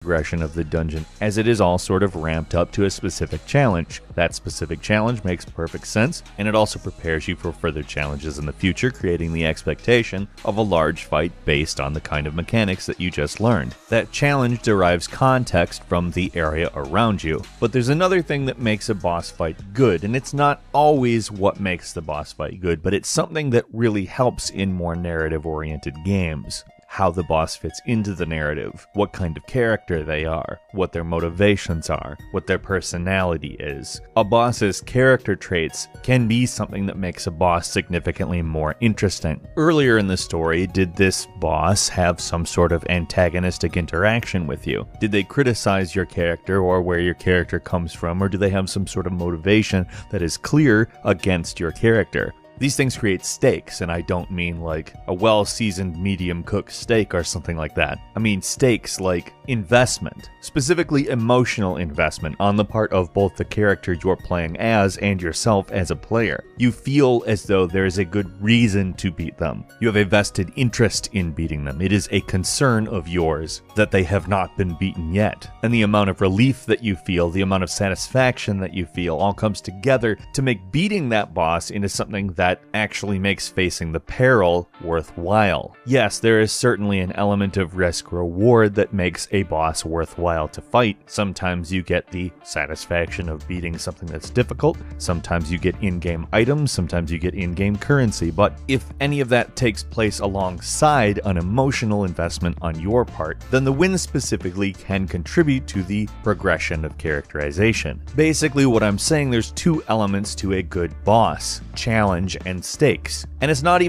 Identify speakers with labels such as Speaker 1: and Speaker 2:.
Speaker 1: progression of the dungeon, as it is all sort of ramped up to a specific challenge. That specific challenge makes perfect sense, and it also prepares you for further challenges in the future, creating the expectation of a large fight based on the kind of mechanics that you just learned. That challenge derives context from the area around you. But there's another thing that makes a boss fight good, and it's not always what makes the boss fight good, but it's something that really helps in more narrative-oriented games. How the boss fits into the narrative, what kind of character they are, what their motivations are, what their personality is. A boss's character traits can be something that makes a boss significantly more interesting. Earlier in the story, did this boss have some sort of antagonistic interaction with you? Did they criticize your character or where your character comes from, or do they have some sort of motivation that is clear against your character? These things create stakes, and I don't mean like a well-seasoned medium-cooked steak or something like that. I mean stakes like investment, specifically emotional investment on the part of both the character you're playing as and yourself as a player. You feel as though there is a good reason to beat them. You have a vested interest in beating them. It is a concern of yours that they have not been beaten yet. And the amount of relief that you feel, the amount of satisfaction that you feel, all comes together to make beating that boss into something that actually makes facing the peril worthwhile. Yes, there is certainly an element of risk-reward that makes a boss worthwhile to fight. Sometimes you get the satisfaction of beating something that's difficult, sometimes you get in-game items, sometimes you get in-game currency, but if any of that takes place alongside an emotional investment on your part, then the win specifically can contribute to the progression of characterization. Basically what I'm saying, there's two elements to a good boss: challenge and stakes. And it's not even